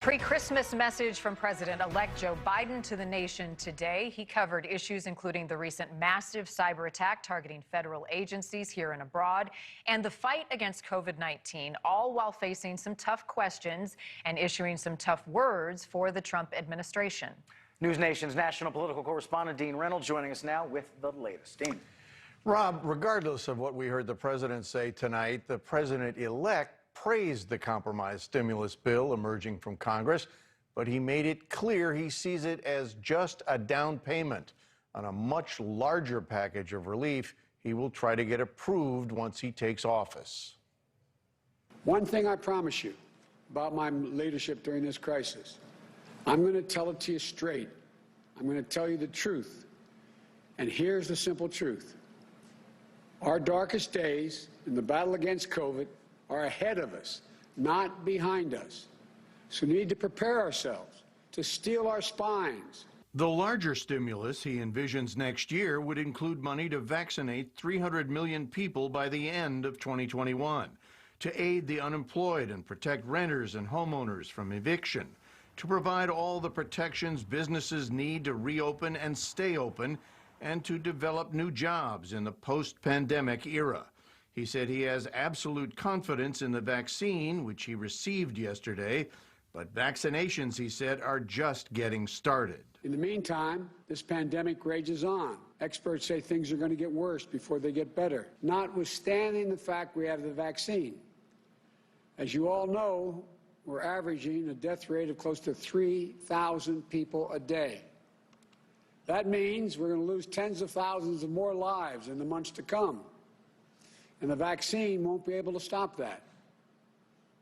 Pre-Christmas message from President-elect Joe Biden to the nation today. He covered issues including the recent massive cyber attack targeting federal agencies here and abroad and the fight against COVID-19, all while facing some tough questions and issuing some tough words for the Trump administration. NewsNation's national political correspondent Dean Reynolds joining us now with the latest. Dean. Rob, regardless of what we heard the president say tonight, the president-elect praised the compromise stimulus bill emerging from Congress, but he made it clear he sees it as just a down payment on a much larger package of relief he will try to get approved once he takes office. One thing I promise you about my leadership during this crisis, I'm going to tell it to you straight. I'm going to tell you the truth. And here's the simple truth. Our darkest days in the battle against COVID are ahead of us, not behind us. So we need to prepare ourselves to steel our spines. The larger stimulus he envisions next year would include money to vaccinate 300 million people by the end of 2021, to aid the unemployed and protect renters and homeowners from eviction, to provide all the protections businesses need to reopen and stay open, and to develop new jobs in the post-pandemic era. He said he has absolute confidence in the vaccine, which he received yesterday, but vaccinations, he said, are just getting started. In the meantime, this pandemic rages on. Experts say things are going to get worse before they get better, notwithstanding the fact we have the vaccine. As you all know, we're averaging a death rate of close to 3,000 people a day. That means we're going to lose tens of thousands of more lives in the months to come. And the vaccine won't be able to stop that.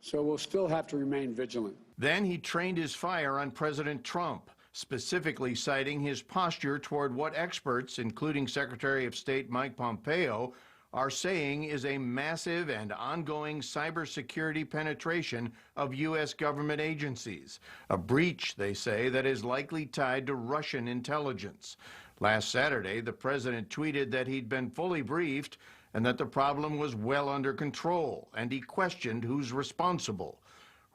So we'll still have to remain vigilant. Then he trained his fire on President Trump, specifically citing his posture toward what experts, including Secretary of State Mike Pompeo, are saying is a massive and ongoing cybersecurity penetration of U.S. government agencies, a breach, they say, that is likely tied to Russian intelligence. Last Saturday, the president tweeted that he'd been fully briefed and that the problem was well under control, and he questioned who's responsible.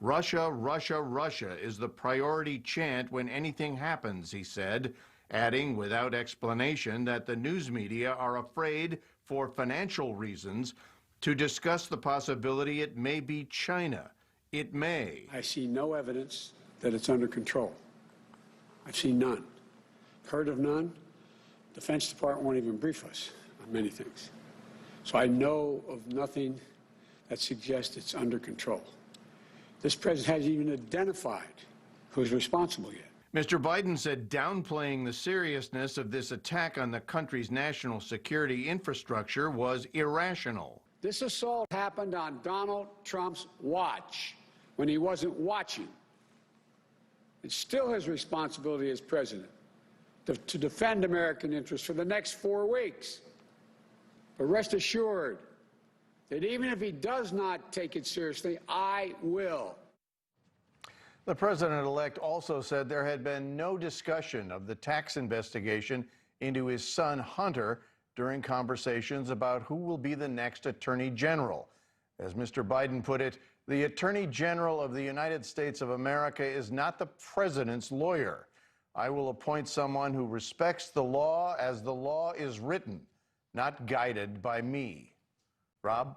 Russia, Russia, Russia is the priority chant when anything happens, he said, adding without explanation that the news media are afraid, for financial reasons, to discuss the possibility it may be China. It may. I see no evidence that it's under control. I've seen none. Heard of none. Defense Department won't even brief us on many things. So I know of nothing that suggests it's under control. This president hasn't even identified who's responsible yet. Mr. Biden said downplaying the seriousness of this attack on the country's national security infrastructure was irrational. This assault happened on Donald Trump's watch when he wasn't watching. It's still his responsibility as president to defend American interests for the next 4 weeks. But rest assured that even if he does not take it seriously, I will. The president-elect also said there had been no discussion of the tax investigation into his son Hunter during conversations about who will be the next attorney general. As Mr. Biden put it, the attorney general of the United States of America is not the president's lawyer. I will appoint someone who respects the law as the law is written, not guided by me. Rob?